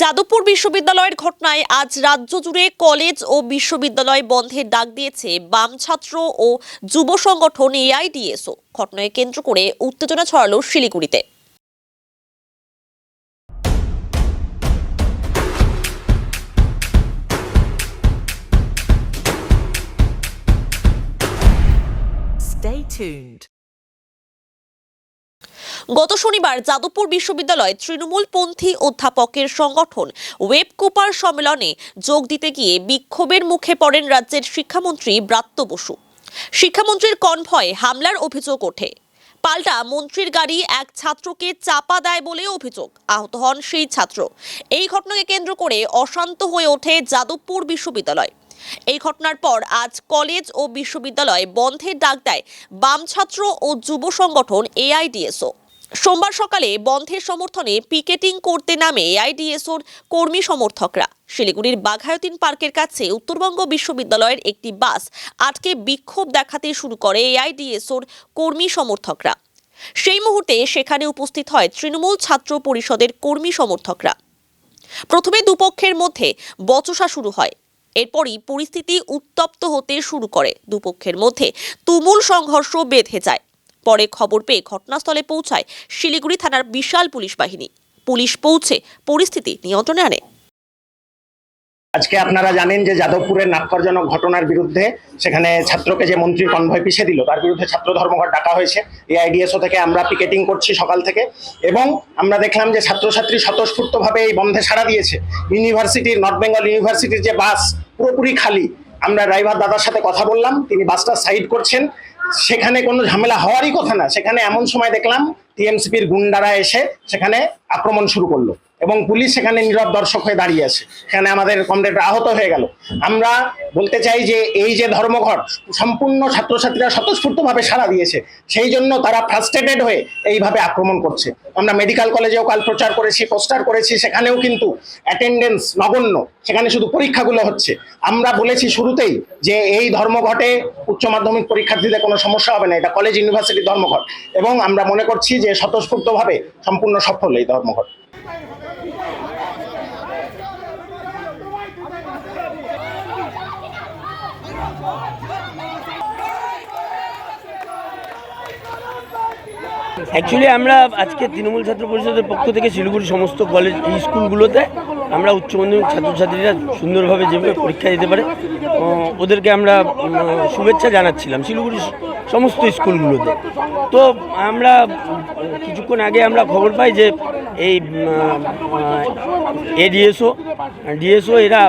যাদবপুর বিশ্ববিদ্যালয়ের ঘটনায় আজ রাজ্য জুড়ে কলেজ ও বিশ্ববিদ্যালয় বন্ধের ডাক দিয়েছে বাম ছাত্র ও যুব সংগঠন এআইডিএসও। ঘটনাকে কেন্দ্র করে উত্তেজনা ছড়ালো শিলিগুড়িতে। Stay tuned. গত শনিবার যাদবপুর বিশ্ববিদ্যালয় তৃণমূলপন্থী অধ্যাপকের সংগঠন ওয়েব কুপার সম্মেলনে যোগ দিতে গিয়ে বিক্ষোভের মুখে পড়েন রাজ্যের শিক্ষামন্ত্রী ব্রাত্য বসু। শিক্ষামন্ত্রীর কনভয়ে হামলার অভিযোগ ওঠে। পাল্টা মন্ত্রীর গাড়ি এক ছাত্রকে চাপা দেয় বলে অভিযোগ। আহত হন সেই ছাত্র। এই ঘটনাকে কেন্দ্র করে অশান্ত হয়ে ওঠে যাদবপুর বিশ্ববিদ্যালয়। এই ঘটনার পর আজ কলেজ ও বিশ্ববিদ্যালয় বন্ধের ডাক দেয় বাম ছাত্র ও যুব সংগঠন এআইডিএসও। সোমবার সকালে বন্ধের সমর্থনে পিকেটিং করতে নামে এআইডিএসওর কর্মী সমর্থকরা। শিলিগুড়ির বাঘায়তীন পার্কের কাছে উত্তরবঙ্গ বিশ্ববিদ্যালয়ের একটি বাস আটকে বিক্ষোভ দেখাতে শুরু করে এআইডিএসওর কর্মী সমর্থকরা। সেই মুহূর্তে সেখানে উপস্থিত হয় তৃণমূল ছাত্র পরিষদের কর্মী সমর্থকরা। প্রথমে দুপক্ষের মধ্যে বচসা শুরু হয়। এরপরই পরিস্থিতি উত্তপ্ত হতে শুরু করে। দুপক্ষের মধ্যে তুমুল সংঘর্ষ বেঁধে যায়। পরে খবর পেয়ে ঘটনাস্থলে পৌঁছায় শিলিগুড়ি থানার বিশাল পুলিশ বাহিনী। পুলিশ পৌঁছে পরিস্থিতি নিয়ন্ত্রণে আনে। আজকে আপনারা জানেন যে যাদবপুরের নাক্করজনক ঘটনার বিরুদ্ধে সেখানে ছাত্রকে যে মন্ত্রীর কনভয় পিছিয়ে দিল তার বিরুদ্ধে ছাত্র ধর্মঘট ডাকা হয়েছে। এআইডিএসও থেকে আমরা পিকেটিং করছি সকাল থেকে এবং আমরা দেখলাম যে ছাত্রছাত্রী স্বতঃস্ফূর্তভাবে এই বন্ধে সাড়া দিয়েছে। ইউনিভার্সিটির নর্থ বেঙ্গল ইউনিভার্সিটির যে বাস পুরোপুরি খালি। আমরা ড্রাইভার দাদার সাথে কথা বললাম, তিনি বাসটা সাইড করছেন। সেখানে কোনো ঝামেলা হওয়ারই কথা না। সেখানে এমন সময় দেখলাম টিএমসিপির গুন্ডারা এসে সেখানে আক্রমণ শুরু করলো এবং পুলিশ সেখানে নীরব দর্শক হয়ে দাঁড়িয়ে আছে। সেখানে আমাদের কমরেডরা আহত হয়ে গেল। আমরা বলতে চাই যে এই যে ধর্মঘট সম্পূর্ণ ছাত্রছাত্রীরা স্বতঃস্ফূর্তভাবে সাড়া দিয়েছে, সেই জন্য তারা ফ্রাস্ট্রেটেড হয়ে এইভাবে আক্রমণ করছে। আমরা মেডিকেল কলেজেও কাল প্রচার করেছি, পোস্টার করেছি, সেখানেও কিন্তু অ্যাটেন্ডেন্স নগণ্য। সেখানে শুধু পরীক্ষাগুলো হচ্ছে। আমরা বলেছি শুরুতেই যে এই ধর্মঘটে উচ্চ মাধ্যমিক পরীক্ষার্থীদের কোনো সমস্যা হবে না, এটা কলেজ ইউনিভার্সিটির ধর্মঘট এবং আমরা মনে করছি যে স্বতঃস্ফূর্তভাবে সম্পূর্ণ সফল এই ধর্মঘট। অ্যাকচুয়ালি আমরা আজকে তৃণমূল ছাত্র পরিষদের পক্ষ থেকে শিলিগুড়ি সমস্ত কলেজ স্কুলগুলোতে আমরা উচ্চ মাধ্যমিক ছাত্রছাত্রীরা সুন্দরভাবে যেভাবে পরীক্ষা দিতে পারে ওদেরকে আমরা শুভেচ্ছা জানাচ্ছিলাম শিলিগুড়ির সমস্ত স্কুলগুলোতে। তো আমরা কিছুক্ষণ আগে আমরা খবর পাই যে এই ডিএসও এরা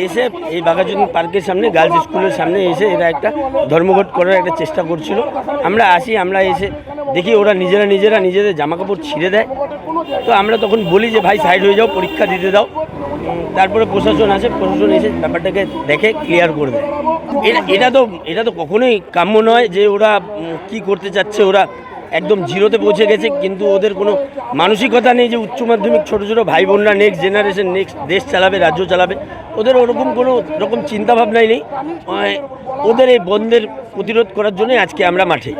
এসে এই বাঘাযতীন পার্কের সামনে গার্লস স্কুলের সামনে এসে এরা একটা ধর্মঘট করার একটা চেষ্টা করছিল। আমরা আসি, আমরা এসে দেখি ওরা নিজেদের জামাকাপড় ছিঁড়ে দেয়। তো আমরা তখন বলি যে ভাই সাইড হয়ে যাও, পরীক্ষা দিতে দাও। তারপরে প্রশাসন আসে, প্রশাসন এসে ব্যাপারটাকে দেখে ক্লিয়ার করে দেয়। এটা তো কখনোই কাম্য নয় যে ওরা কি করতে চাচ্ছে। ওরা একদম জিরোতে পৌঁছে গেছে, কিন্তু ওদের কোনো মানসিকতা নেই যে উচ্চ মাধ্যমিক ছোটো ছোটো ভাই বোনরা নেক্সট জেনারেশন নেক্সট দেশ চালাবে, রাজ্য চালাবে। ওদের ওরকম কোনো রকম চিন্তাভাবনাই নেই। ওদের এই বন্ধের প্রতিরোধ করার জন্যই আজকে আমরা মাঠে।